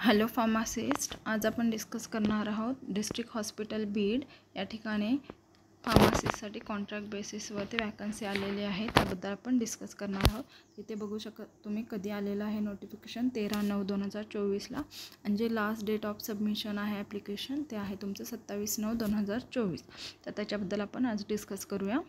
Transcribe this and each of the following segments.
Hello pharmacist, आज आपण discuss करणार आहोत डिस्ट्रिक्ट हॉस्पिटल बीड या ठिकाणी फार्मासिस्टसाठी कॉन्ट्रॅक्ट बेसिसवरती वॅकन्सी आलेली आहे, त्याबद्दल आपण डिस्कस करणार आहोत। इथे बघू शकत तुम्ही कधी आलेलं आहे नोटिफिकेशन 13/9/2024ला आणि जे लास्ट डेट ऑफ सबमिशन आहे ॲप्लिकेशन ते आहे तुमचं 27/9/2024। तर त्याच्याबद्दल आपण आज डिस्कस करूया।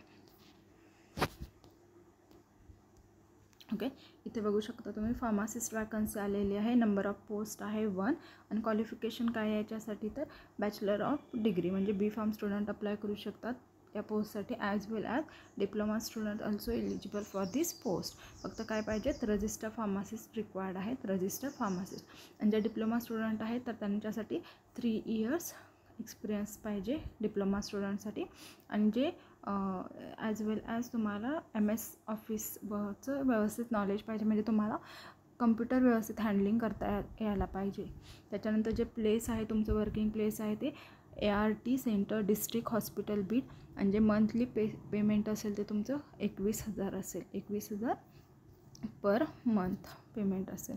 ओके, इथे बघू शकता तुम्ही फार्मासिस्ट वॅकन्सी आलेली आहे। नंबर ऑफ पोस्ट आहे 1 आणि क्वालिफिकेशन काय आहे याच्यासाठी तर बॅचलर ऑफ डिग्री म्हणजे बी फार्म स्टुडंट अप्लाय करू शकतात या पोस्टसाठी, as well as diploma student also eligible for this post. फक्त काय पाहिजेत, रजिस्टर फार्मासिस्ट रिक्वायर्ड आहेत, रजिस्टर फार्मासिस्ट। आणि जे डिप्लोमा स्टुडंट आहेत तर त्यांच्यासाठी 3 इयर्स एक्सपिरियन्स पाहिजे डिप्लोमा स्टुडंटसाठी। आणि जे ॲज वेल ॲज तुम्हाला MS ऑफिसचं व्यवस्थित नॉलेज पाहिजे, म्हणजे तुम्हाला कम्प्युटर व्यवस्थित हँडलिंग करता यायला पाहिजे। त्याच्यानंतर जे प्लेस आहे तुमचं वर्किंग प्लेस आहे ते ART centre district hospital Beed आणि जे मंथली पेमेंट असेल ते तुमचं 21,000 असेल, 21,000 पर मंथ पेमेंट असेल।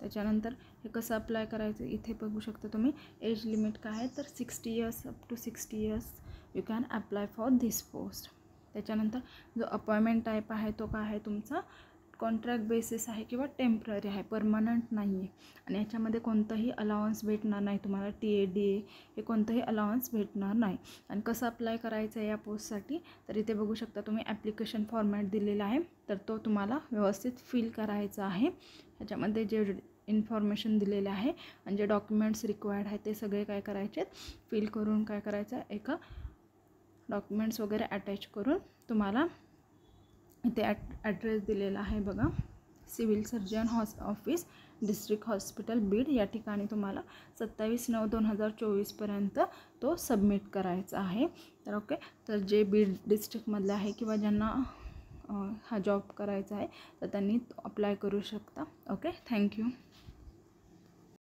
त्याच्यानंतर हे कसं अप्लाय करायचं इथे बघू शकता तुम्ही। एज लिमिट काय आहे तर 60 years up to 60 years you can apply for this post. त्याच्यानंतर जो अपॉइंटमेंट टाईप आहे तो काय आहे तुमचा कॉन्ट्रॅक्ट बेसिस आहे किंवा टेम्पररी आहे, परमनंट नाही आहे। आणि याच्यामध्ये कोणतंही अलाउन्स भेटणार नाही तुम्हाला, TADA हे कोणतंही अलाउन्स भेटणार नाही। आणि कसं अप्लाय करायचं आहे या पोस्टसाठी तर इथे बघू शकता तुम्ही ॲप्लिकेशन फॉर्मॅट दिलेला आहे, तर तो तुम्हाला व्यवस्थित फिल करायचा आहे। ह्याच्यामध्ये जे इन्फॉर्मेशन दिलेले आहे आणि जे डॉक्युमेंट्स रिक्वायर्ड आहे ते सगळे काय करायचे फिल करून काय करायचं एका डॉक्युमेंट्स वगैरे अटॅच करून तुम्हाला इथे ॲड्रेस दिलेला आहे बघा, civil surgeon office district hospital Beed या ठिकाणी तुम्हाला 27/9/2024पर्यंत तो सबमिट करायचा आहे। तर ओके, तर जे बीड डिस्ट्रिक्टमधले आहे किंवा ज्यांना हा जॉब करायचा आहे तर त्यांनी अप्लाय करू शकता। Okay, thank you.